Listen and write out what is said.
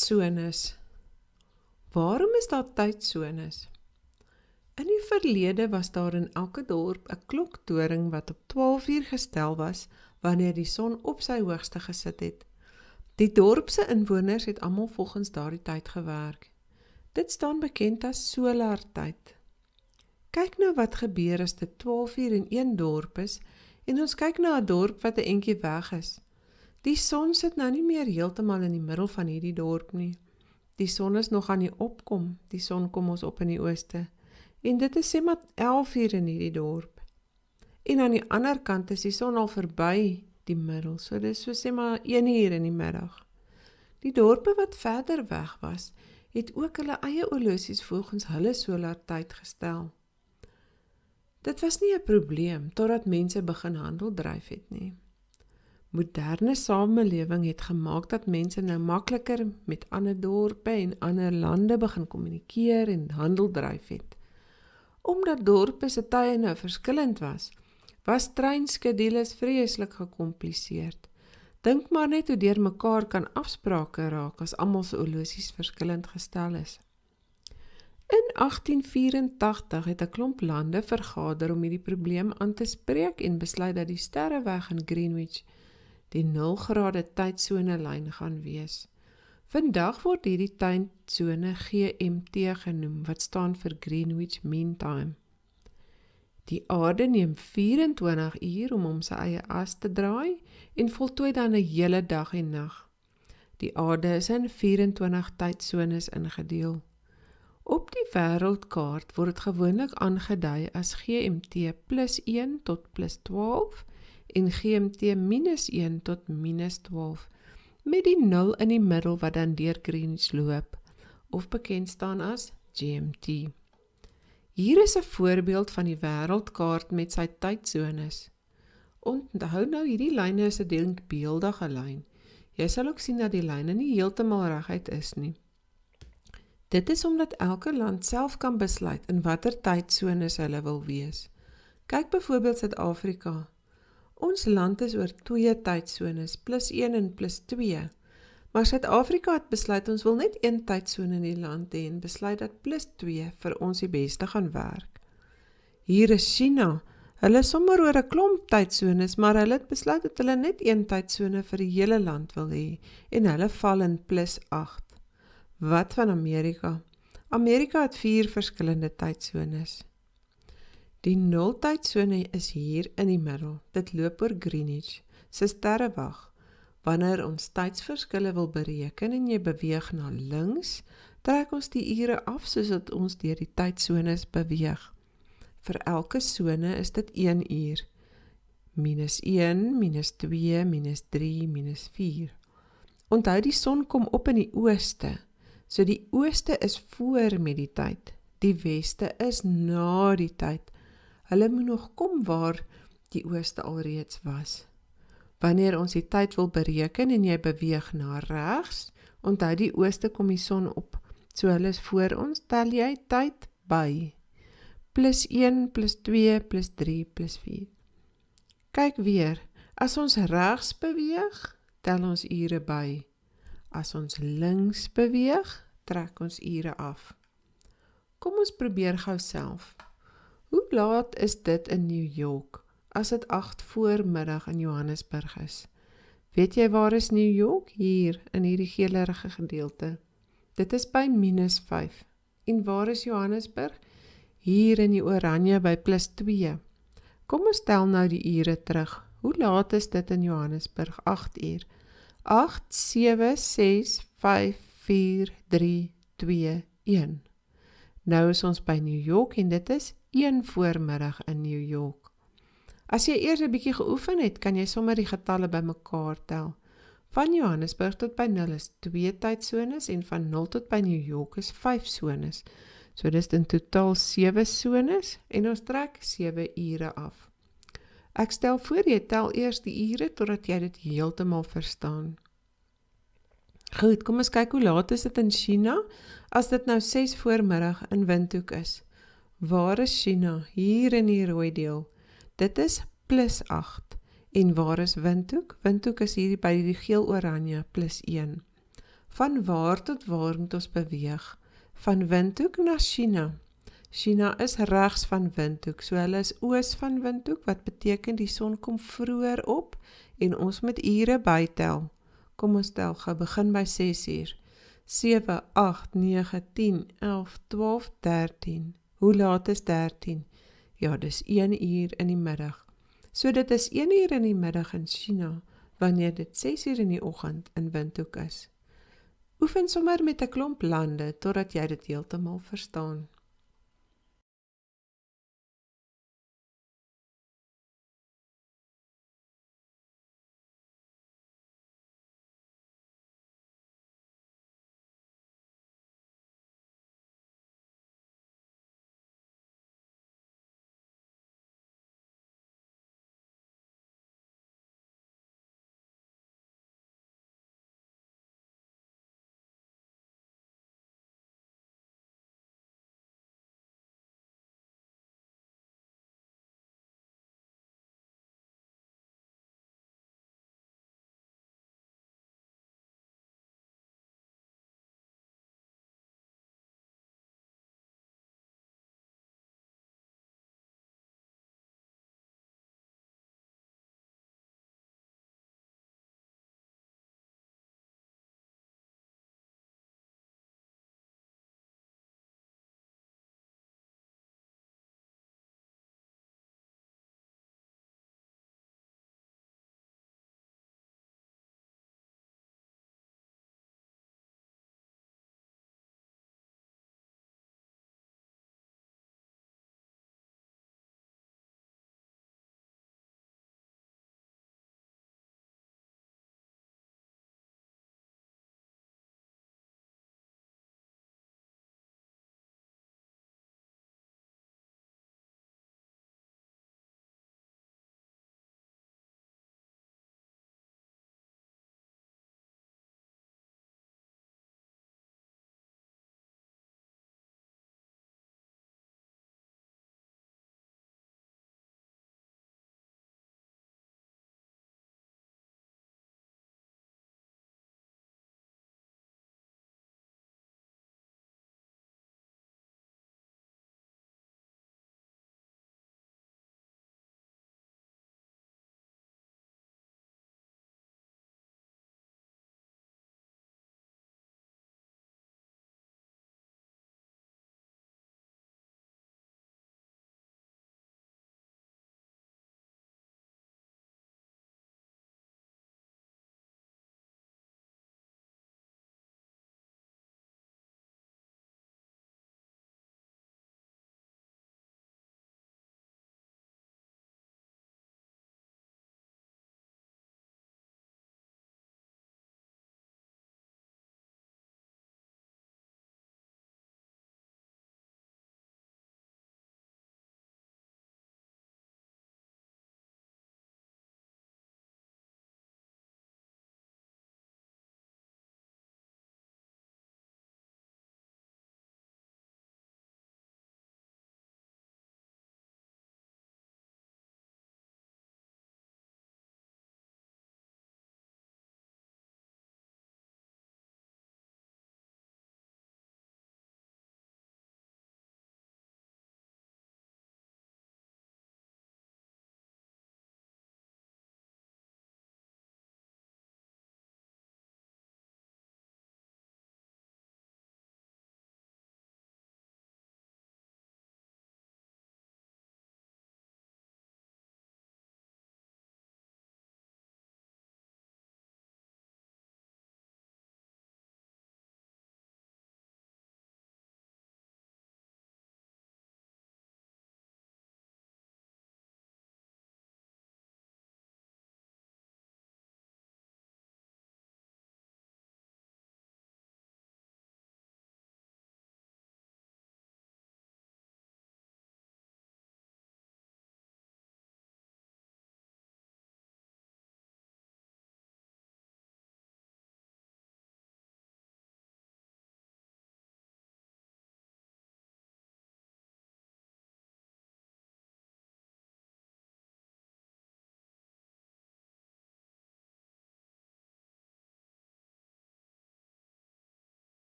Tydsones. Waarom is daar tydsones? In die verlede was daar in elke dorp 'n kloktoring wat op 12 uur gestel was wanneer die son op sy hoogste gesit het. Die dorp se inwoners het almal volgens daardie tyd gewerk. Dit staan bekend as solartyd. Kyk nou wat gebeur as dit 12 uur in een dorp is en ons kyk na 'n dorp wat 'n entjie weg is. Die son sit nou nie meer heeltemal in die middel van hierdie dorp nie. Die son is nog aan die opkom, die son kom ons op in die ooste. En dit is sê maar 11 uur in hierdie dorp. En aan die ander kant is die son al verby die middel, so dis so sê maar 1 uur in die middag. Die dorpe wat verder weg was, het ook hulle eie horlosies volgens hulle solartyd gestel. Dit was nie 'n probleem totdat mense begin handel dryf het nie. Moderne samelewing het gemaak dat mense nou makliker met ander dorpe en ander lande begin kommunikeer en handel dryf het. Omdat dorpe se tye nou verskillend was treinskedules vreeslik gekompliseerd. Dink maar net hoe deur mekaar kan afsprake raak as almal se horlosies verskillend gestel is. In 1884 het 'n klomp lande vergader om hierdie probleem aan te spreek en besluit dat die sterreweg in Greenwich die 0 grade tydsone lyn gaan wees. Vandag word hierdie tydsone GMT genoem, wat staan vir Greenwich Mean Time. Die aarde neem 24 uur om sy eie as te draai en voltooi dan 'n hele dag en nag. Die aarde is in 24 tydsones ingedeel. Op die wêreldkaart word dit gewoonlik aangedui as GMT +1 tot +12 en GMT -1 tot -12, met die 0 in die middel wat dan deur Greenwich loop, of bekend staan as GMT. Hier is 'n voorbeeld van die wêreldkaart met sy tydsones. Onthou nou, hierdie lyne is 'n denkbeeldige lyn. Jy sal ook sien dat die lyne nie heeltemal reguit is nie. Dit is omdat elke land self kan besluit in watter tydsones hulle wil wees. Kyk byvoorbeeld Suid-Afrika. Ons land is oor 2 tydsones, +1 en +2. Maar Suid-Afrika het besluit ons wil net 1 tydsone in die land hê en besluit dat +2 vir ons die beste gaan werk. Hier is China. Hulle is sommer oor 'n klomp tydsones, maar hulle het besluit dat hulle net 1 tydsone vir die hele land wil hê en hulle val in +8. Wat van Amerika? Amerika het 4 verskillende tydsones. Die 0 tydsone is hier in die middel. Dit loop oor Greenwich, se sterrewag. Wanneer ons tydsverskille wil bereken en jy beweeg na links, trek ons die ure af soos dat ons deur die tydsones beweeg. Vir elke sone is dit 1 uur. -1, -2, -3, -4. Onthou, die son kom op in die ooste. So die ooste is voor met die tyd. Die weste is na die tyd. Hulle moet nog kom waar die ooste alreeds was. Wanneer ons die tyd wil bereken en jy beweeg na regs, onthou die ooste kom die son op. So hulle is voor ons, tel jy tyd by. +1, +2, +3, +4. Kyk weer, as ons regs beweeg, tel ons ure by. As ons links beweeg, trek ons ure af. Kom ons probeer gou self. Hoe laat is dit in New York, as dit 8 voormiddag in Johannesburg is? Weet jy waar is New York? Hier, in hierdie geelerige gedeelte. Dit is by -5. En waar is Johannesburg? Hier in die oranje by +2. Kom ons tel nou die ure terug. Hoe laat is dit in Johannesburg? 8 uur. 8, 7, 6, 5, 4, 3, 2, 1. Nou is ons by New York en dit is 1 voormiddag in New York. As jy eers 'n bietjie geoefen het, kan jy sommer die getalle bymekaar tel. Van Johannesburg tot by 0 is 2 tydsones en van 0 tot by New York is 5 sones. So dis in totaal 7 sones en ons trek 7 ure af. Ek stel voor jy tel eers die ure totdat jy dit heeltemal verstaan. Goed, kom ons kyk hoe laat is dit in China as dit nou 6 voormiddag in Windhoek is. Waar is China? Hier in die rooi deel. Dit is +8. En waar is Windhoek? Windhoek is hier by die geel-oranje +1. Van waar tot waar moet ons beweeg? Van Windhoek na China. China is regs van Windhoek, so hulle is oos van Windhoek, wat beteken die son kom vroeër op en ons moet ure bytel. Kom ons tel gou, begin by 6 uur. 7, 8, 9, 10, 11, 12, 13. Hoe laat is 13? Ja, dis 1 uur in die middag. So dit is 1 uur in die middag in China, wanneer dit 6 uur in die oggend in Windhoek is. Oefen sommer met 'n klomp lande, totdat jy dit heeltemal verstaan.